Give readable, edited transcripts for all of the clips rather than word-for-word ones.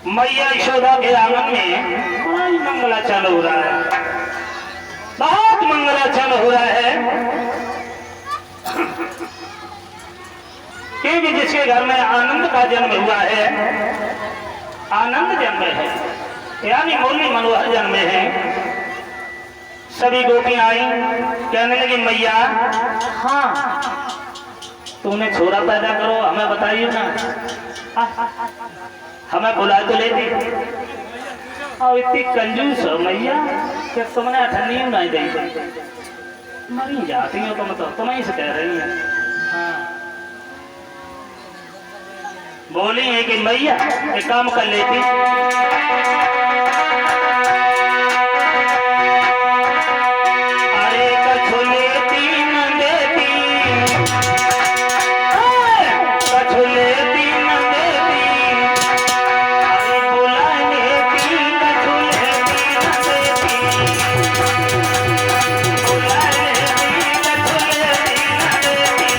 मैया यशोदा के आंगन में बड़ा मंगलाचरण हो रहा है, बहुत मंगलाचरण हो रहा है। क्योंकि जिसके घर में आनंद का जन्म हुआ है, आनंद जन्म है, यानी मुरली मनोहर जन्म है। सभी गोपियां आई, कहने लगी मैया हाँ तूने छोरा पैदा करो, हमें बताइए ना, हमें बुला तो लेती। और इतनी कंजूस हो मैया कि तुमने अठन्नी नहीं दी, मरी जाती हो तुम, तो तुम्हें से कह रही है। हाँ बोली है कि मैया एक काम कर लेती, अरे कछु लेती न देती, कछु लेती न देती, अरे बुला लेती, कछु लेती न देती, बुला लेती, कछु लेती न देती।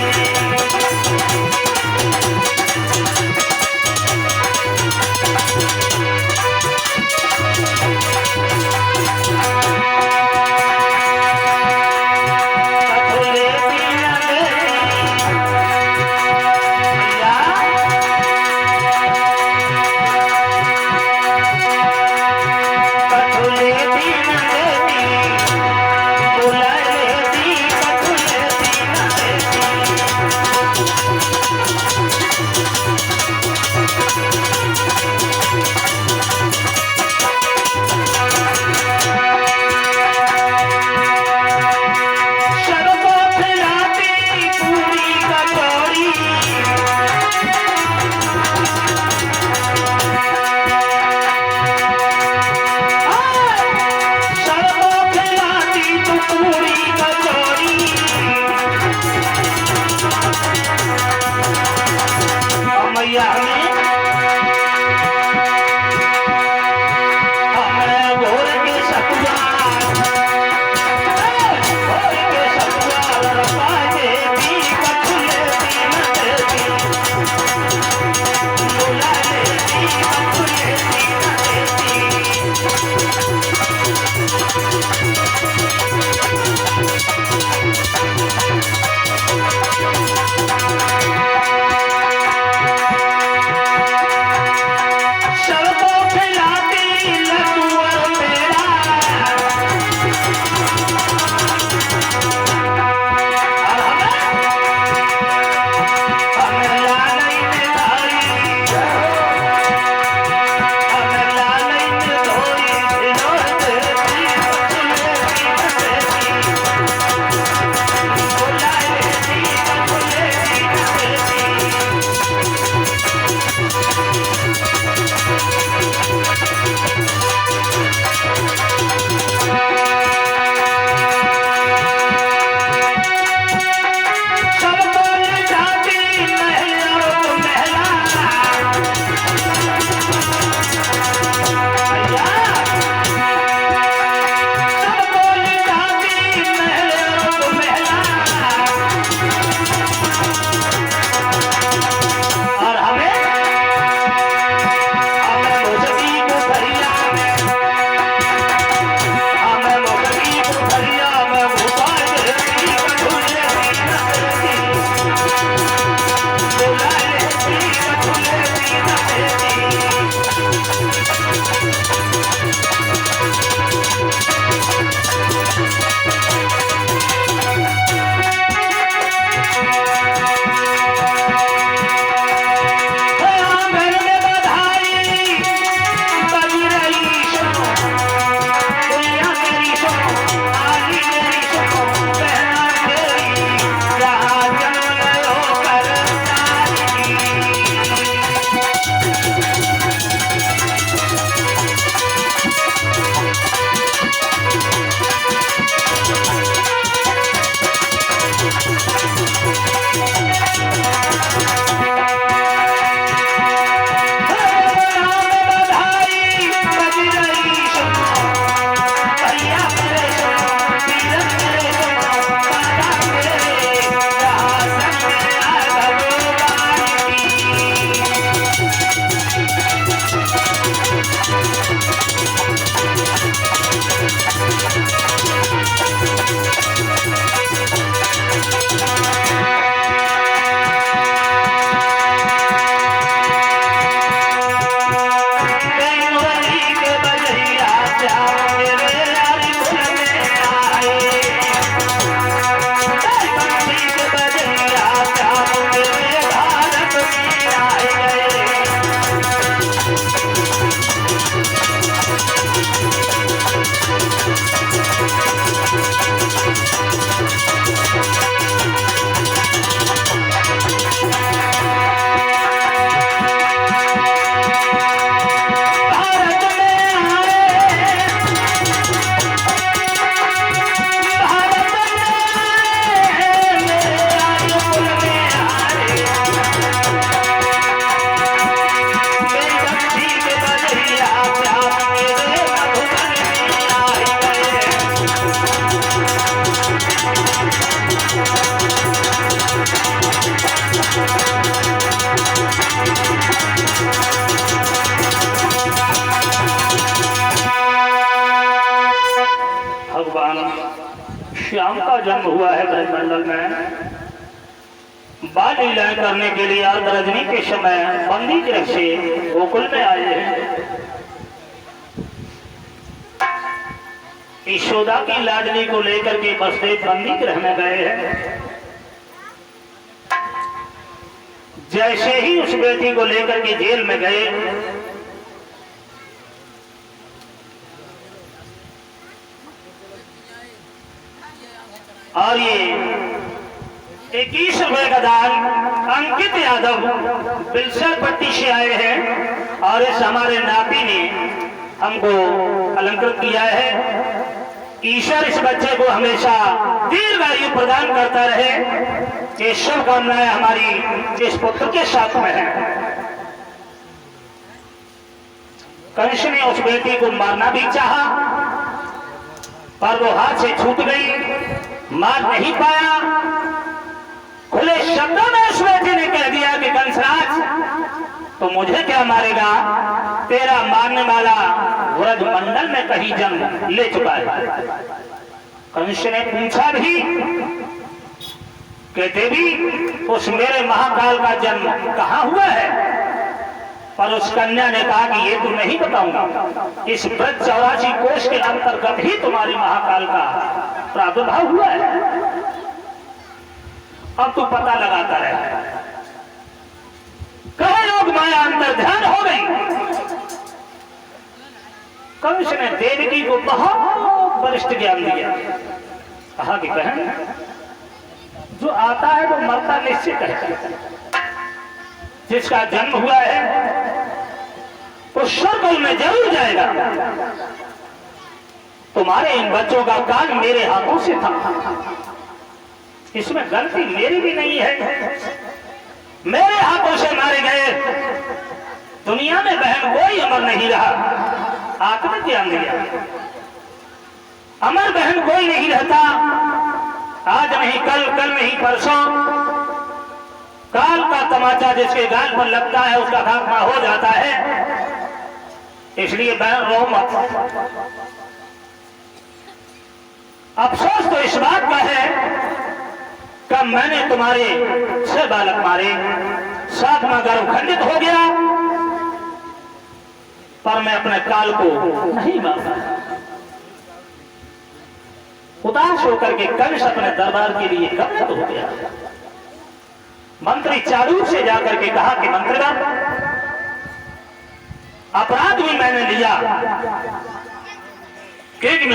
जन्म हुआ है ब्रजमंडल में। बाल लीलाएं करने के लिए आज रजनी के समय बंदी गृह से गोकुल में आए हैं। यशोदा की लाडली को लेकर के वसुदेव बंदी गृह में गए हैं। जैसे ही उस बेटी को लेकर के जेल में गए, और ये 21 रुपए का दान अंकित यादव बिलसरपट्टी से आए हैं और इस हमारे नाती ने हमको अलंकृत किया है। ईश्वर इस बच्चे को हमेशा दीर्घायु प्रदान करता रहे। ये शुभकामनाएं हमारी इस पुत्र के साथ में है। कंस ने उस बेटी को मारना भी चाहा, पर वो हाथ से छूट गई, मार नहीं पाया। खुले शब्दों में उस बेटी ने कह दिया कि कंसराज तो मुझे क्या मारेगा, तेरा मारने वाला ब्रजमंडल में कहीं जन्म ले चुका है। कंस ने पूछा भी कि देवी उस मेरे महाकाल का जन्म कहाँ हुआ है, पर उस कन्या ने कहा कि ये तो नहीं बताऊंगा, इस ब्रज 84 कोष के अंतर्गत ही तुम्हारी महाकाल का प्रादुर्भाव हुआ है, अब तू पता लगाता रहे। कहे लोग माया अंतर ध्यान हो गई। कंस ने देवकी को बहुत वरिष्ठ ज्ञान दिया। कहा कि बहन, जो आता है वो मरता निश्चित है। जिसका जन्म हुआ है वो स्वर्ग में जरूर जाएगा। तुम्हारे इन बच्चों का काल मेरे हाथों से था, इसमें गलती मेरी भी नहीं है। मेरे हाथों से मारे गए। दुनिया में बहन कोई अमर नहीं रहा। आत्म ज्ञान दिया, अमर बहन कोई नहीं रहता। आज नहीं कल, कल नहीं परसों। काल का तमाचा जिसके गाल पर लगता है उसका खात्मा हो जाता है। इसलिए बहन रो मत। अफसोस तो इस बात का है कि मैंने तुम्हारे 6 बालक मारे, 7वां गर्भ खंडित हो गया, पर मैं अपने काल को नहीं मारता। उदास होकर के कंस अपने दरबार के लिए गमगीन हो गया। मंत्री चारूर से जाकर के कहा कि मंत्रीगण, अपराध भी मैंने लिया, क्योंकि